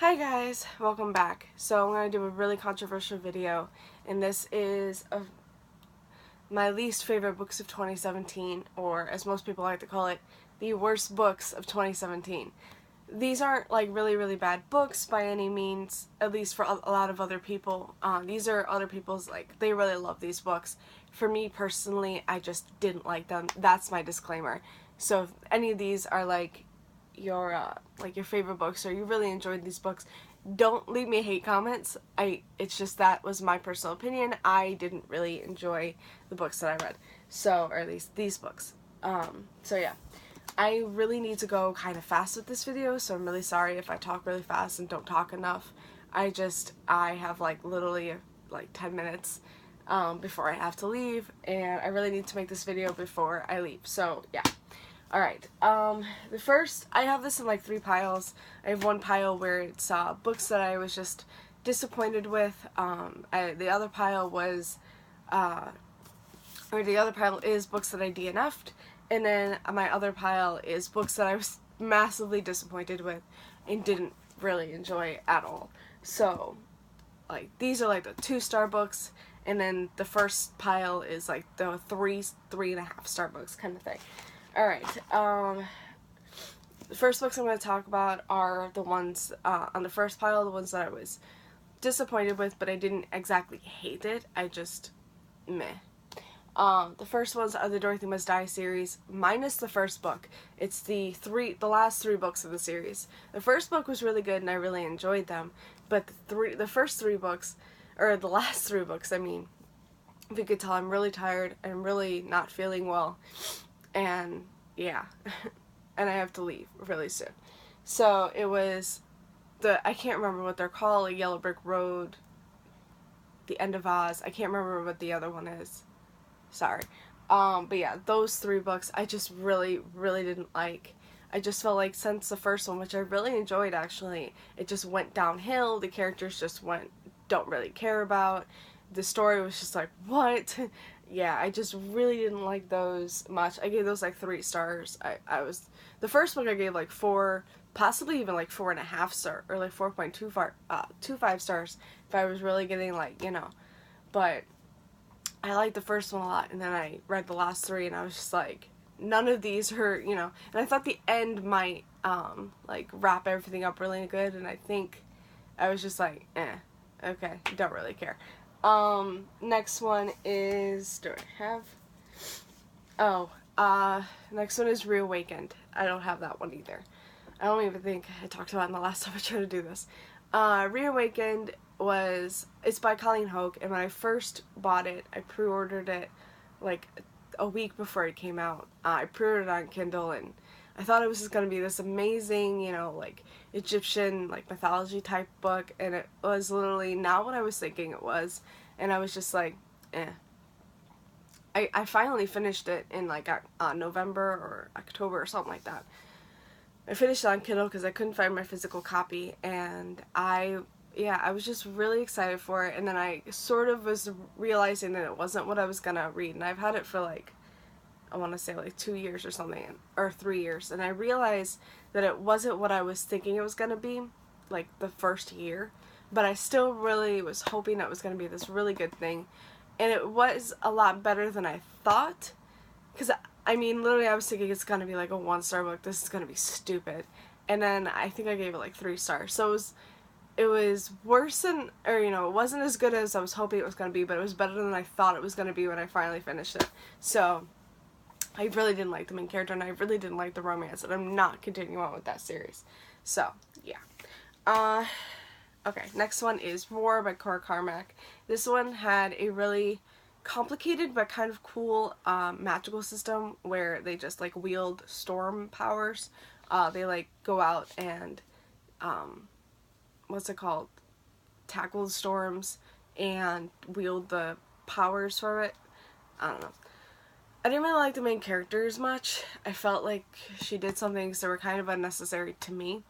Hi guys, welcome back. So I'm going to do a really controversial video, and this is my least favorite books of 2017, or as most people like to call it, the worst books of 2017. These aren't like really bad books by any means, at least for a lot of other people. These are other people's, like, they really love these books. For me personally, I just didn't like them. That's my disclaimer. So if any of these are like your favorite books, or you really enjoyed these books, don't leave me hate comments. It's just that was my personal opinion. I didn't really enjoy the books that I read, so, or at least these books. So yeah, I really need to go kind of fast with this video, so I'm really sorry if I talk really fast and don't talk enough. I have like literally like 10 minutes before I have to leave, and I really need to make this video before I leave, so yeah. Alright, the first, I have this in like 3 piles. I have one pile where it's books that I was just disappointed with. The other pile was, the other pile is books that I DNF'd, and then my other pile is books that I was massively disappointed with and didn't really enjoy at all. So, like, these are like the 2-star books, and then the first pile is like the 3.5-star books kind of thing. Alright, the first books I'm going to talk about are the ones on the first pile, the ones that I was disappointed with, but I didn't exactly hate it. I just, meh. The first ones are the Dorothy Must Die series, minus the first book. It's the last 3 books of the series. The first book was really good and I really enjoyed them, but the first 3 books, or the last 3 books, I mean, if you could tell, I'm really tired, I'm really not feeling well, and yeah, and I have to leave really soon. So it was I can't remember what they're called, like Yellow Brick Road, The End of Oz. I can't remember what the other one is. Sorry. But yeah, those 3 books I just really didn't like. I just felt like since the first one, which I really enjoyed actually, it just went downhill. The characters just don't really care about. The story was just like, what? Yeah, I just really didn't like those much. I gave those like 3 stars. The first book I gave like 4, possibly even like 4.5 stars, or like 4.25 stars if I was really getting, like, you know. But I liked the first one a lot, and then I read the last 3 and I was just like, none of these are, you know, and I thought the end might like wrap everything up really good, and I think I was just like, okay, don't really care. Next one is, next one is Reawakened. I don't have that one either. I don't even think I talked about it in the last time I tried to do this. Reawakened it's by Colleen Houck, and when I first bought it, I pre-ordered it like a week before it came out. I pre-ordered it on Kindle, and I thought it was just gonna be this amazing, you know, like Egyptian, like, mythology type book, and it was literally not what I was thinking it was, and I was just like, eh. I finally finished it in like November or October or something like that. I finished it on Kindle because I couldn't find my physical copy, and I was just really excited for it, and then I sort of was realizing that it wasn't what I was gonna read, and I've had it for like, I want to say like 2 years or something, or 3 years, and I realized that it wasn't what I was thinking it was going to be, like, the first year, but I still really was hoping it was going to be this really good thing, and it was a lot better than I thought, because, I mean, literally I was thinking it's going to be like a 1-star book, this is going to be stupid, and then I think I gave it like 3 stars, so it was worse than, or, you know, it wasn't as good as I was hoping it was going to be, but it was better than I thought it was going to be when I finally finished it. So I really didn't like the main character, and I really didn't like the romance, and I'm not continuing on with that series. So, yeah. Okay, next one is Roar by Cora Carmack. This one had a really complicated but kind of cool magical system where they just, like, wield storm powers. They, like, go out and, what's it called? Tackle the storms and wield the powers for it. I don't know. I didn't really like the main character as much. I felt like she did some things that were kind of unnecessary to me.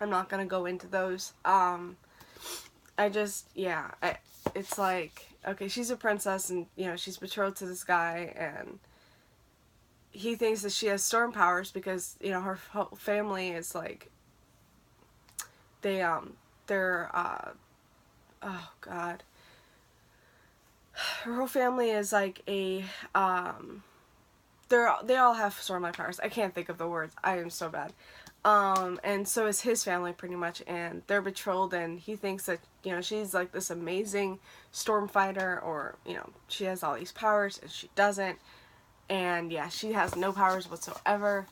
I'm not gonna go into those. It's like, okay, she's a princess, and, you know, she's betrothed to this guy, and he thinks that she has storm powers because, you know, her whole family is, like, they're, oh god. Her whole family is like a, they all have stormlight powers. I can't think of the words. I am so bad. And so is his family pretty much, and they're betrothed, and he thinks that, you know, she's like this amazing storm fighter, or, you know, she has all these powers, and she doesn't. And yeah, she has no powers whatsoever.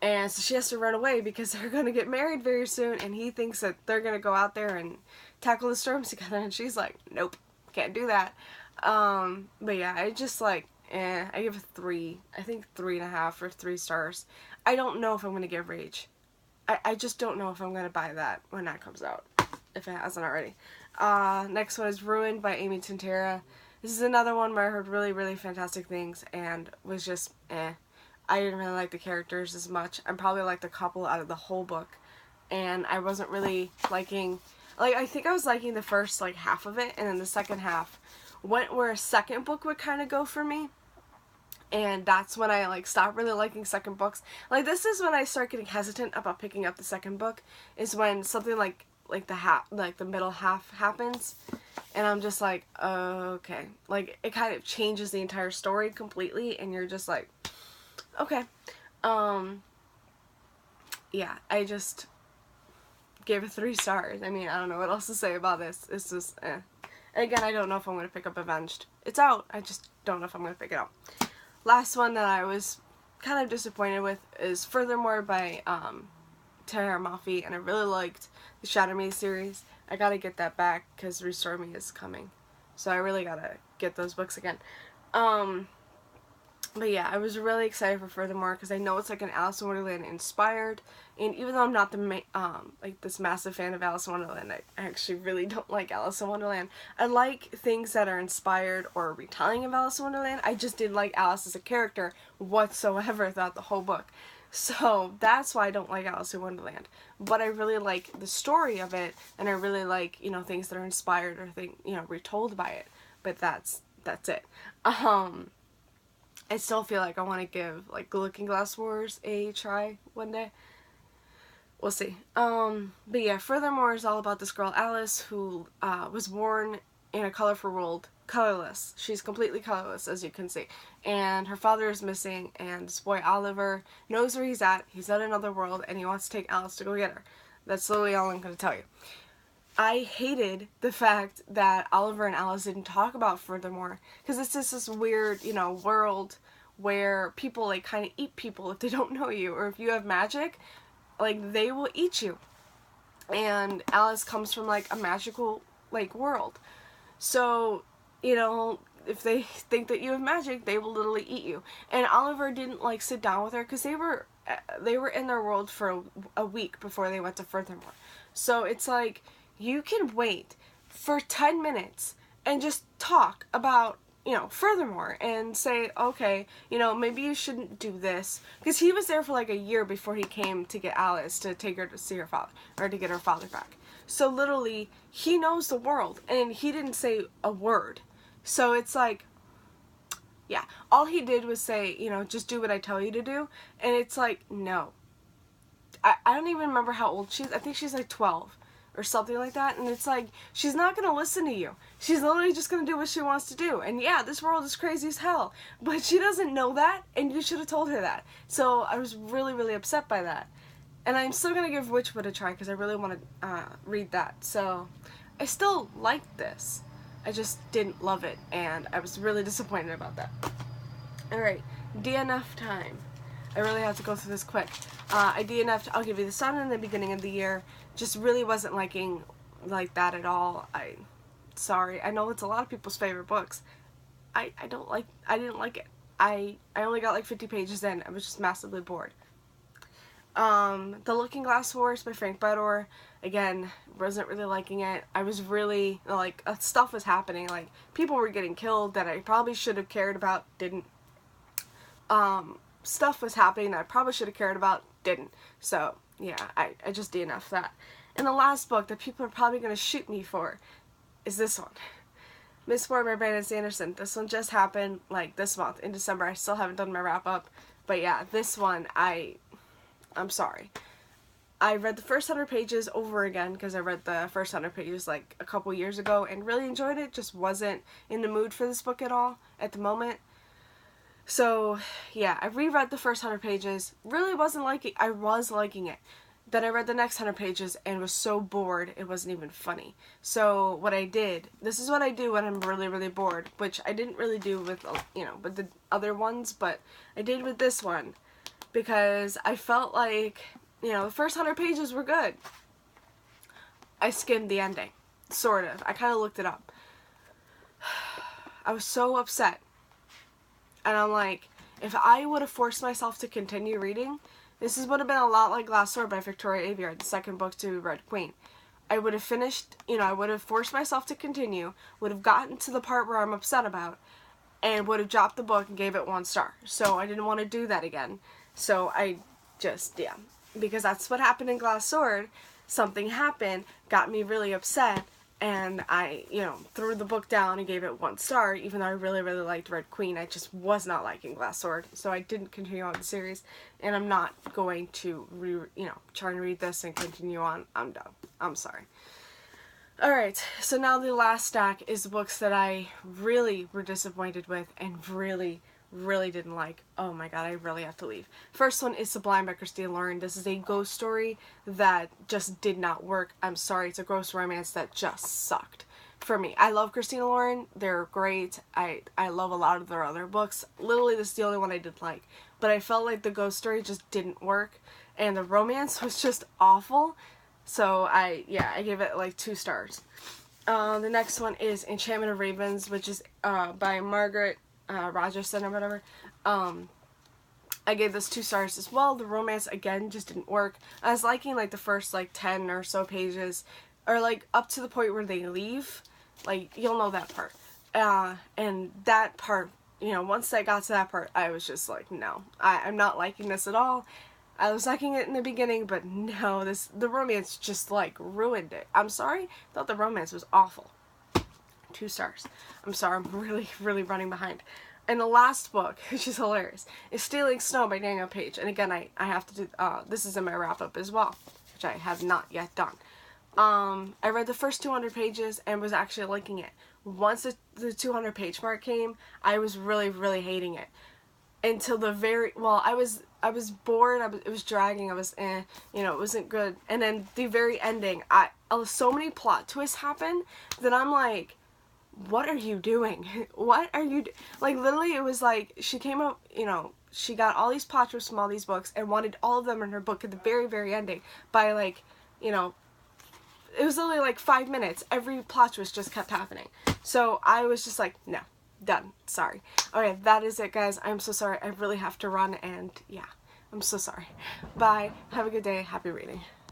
And so she has to run away because they're going to get married very soon, and he thinks that they're going to go out there and tackle the storms together, and she's like, nope, can't do that. But yeah, I just like, I give it 3, I think 3.5 or 3 stars. I don't know if I'm going to give Rage. I just don't know if I'm going to buy that when that comes out, if it hasn't already. Next one is Ruined by Amy Tintera. This is another one where I heard really, really fantastic things and was just, I didn't really like the characters as much. I probably liked a couple out of the whole book, and I wasn't really liking, like, I think I was liking the first, like, half of it, and then the second half went where a second book would kind of go for me. And that's when I, like, stopped really liking second books. Like, this is when I start getting hesitant about picking up the second book, is when something like the middle half happens, and I'm just like, okay. Like, it kind of changes the entire story completely, and you're just like, okay. Yeah, I just gave it 3 stars. I mean, I don't know what else to say about this. It's just, And again, I don't know if I'm going to pick up Avenged. It's out. I just don't know if I'm going to pick it up. Last one that I was kind of disappointed with is Furthermore by Tara Mafi, and I really liked the Shatter Me series. I gotta get that back because Restore Me is coming, so I really gotta get those books again. But yeah, I was really excited for Furthermore because I know it's like an Alice in Wonderland inspired, and even though I'm not the like this massive fan of Alice in Wonderland, I actually really don't like Alice in Wonderland. I like things that are inspired or retelling of Alice in Wonderland. I just didn't like Alice as a character whatsoever throughout the whole book. So that's why I don't like Alice in Wonderland. But I really like the story of it, and I really like, you know, things that are inspired or retold by it. But that's it. I still feel like I want to give, like, Looking Glass Wars a try one day. We'll see. But yeah, Furthermore is all about this girl, Alice, who was born in a colorful world, colorless. She's completely colorless, as you can see. And her father is missing, and this boy, Oliver, knows where he's at. He's at another world, and he wants to take Alice to go get her. That's literally all I'm going to tell you. I hated the fact that Oliver and Alice didn't talk about Furthermore, because it's just this weird, you know, world where people, like, kind of eat people if they don't know you, or if you have magic, like, they will eat you. And Alice comes from, like, a magical, like, world. So, you know, if they think that you have magic, they will literally eat you. And Oliver didn't, like, sit down with her, because they were in their world for a week before they went to Furthermore. So it's like, you can wait for 10 minutes and just talk about, you know, Furthermore, and say, okay, you know, maybe you shouldn't do this. Because he was there for like a year before he came to get Alice to take her to see her father, or to get her father back. So literally, he knows the world, and he didn't say a word. So it's like, yeah, all he did was say, you know, just do what I tell you to do. And it's like, no. I don't even remember how old she is. I think she's like 12. Or something like that, and it's like, she's not gonna listen to you. She's literally just gonna do what she wants to do. And yeah, this world is crazy as hell, but she doesn't know that, and you should have told her that. So I was really, really upset by that. And I'm still gonna give Witchwood a try, because I really want to read that. So I still liked this. I just didn't love it, and I was really disappointed about that. Alright, DNF time. I really have to go through this quick. I DNF'd I'll Give You the Sun in the beginning of the year. Just really wasn't liking like that at all. Sorry. I know it's a lot of people's favorite books. I didn't like it. I only got like 50 pages in. I was just massively bored. The Looking Glass Wars by Frank Bedore. Again, wasn't really liking it. I was really, like, stuff was happening. Like, people were getting killed that I probably should have cared about, didn't. Stuff was happening that I probably should have cared about, didn't. So, yeah, I just DNF'd that. And the last book that people are probably going to shoot me for is this one. Mistborn by Brandon Sanderson. This one just happened, like, this month, in December. I still haven't done my wrap-up. But yeah, this one, I'm sorry. I read the first 100 pages over again because I read the first 100 pages like a couple years ago and really enjoyed it. Just wasn't in the mood for this book at all at the moment. So yeah, I reread the first 100 pages. Really wasn't liking. I was liking it. Then I read the next 100 pages and was so bored it wasn't even funny. So what I did, this is what I do when I'm really, really bored, which I didn't really do with, with the other ones, but I did with this one because I felt like, the first 100 pages were good. I skimmed the ending, sort of. I kind of looked it up. I was so upset. And I'm like, if I would have forced myself to continue reading, this would have been a lot like Glass Sword by Victoria Aveyard, the second book to Red Queen. I would have finished, I would have forced myself to continue, would have gotten to the part where I'm upset about, and would have dropped the book and gave it 1 star. So I didn't want to do that again. So I just, because that's what happened in Glass Sword. Something happened, got me really upset, and I, threw the book down and gave it 1 star, even though I really, really liked Red Queen. I just was not liking Glass Sword, so I didn't continue on the series, and I'm not going to, try and read this and continue on. I'm done. I'm sorry. Alright, so now the last stack is the books that I really were disappointed with and really, really didn't like. Oh my god, I really have to leave. First one is Sublime by Christina Lauren. This is a ghost story that just did not work. I'm sorry, it's a ghost romance that just sucked for me. I love Christina Lauren. They're great. I love a lot of their other books. Literally, this is the only one I didn't like. But I felt like the ghost story just didn't work, and the romance was just awful. So I gave it like 2 stars. The next one is Enchantment of Ravens, which is by Margaret Rogerson or whatever. I gave this 2 stars as well. The romance, again, just didn't work. I was liking like the first like 10 or so pages, or like up to the point where they leave. Like, you'll know that part. And that part, once I got to that part, I was just like, no, I'm not liking this at all. I was liking it in the beginning, but no, the romance just like ruined it. I'm sorry, I thought the romance was awful. 2 stars. I'm sorry, I'm really, really running behind. And the last book, which is hilarious, is Stealing Snow by Daniel Page. And again, I have to do, this is in my wrap-up as well, which I have not yet done. I read the first 200 pages and was actually liking it. Once the 200 page mark came, I was really, really hating it. Until the very, I was bored, it was dragging, it wasn't good. And then the very ending, so many plot twists happened that I'm like, what are you doing? What are you like, literally, it was like, she came up, she got all these plot twists from all these books and wanted all of them in her book at the very, very ending by like, it was literally like 5 minutes. Every plot twist just kept happening. So I was just like, no, done. Sorry. Okay, that is it, guys. I'm so sorry. I really have to run, and yeah, I'm so sorry. Bye. Have a good day. Happy reading.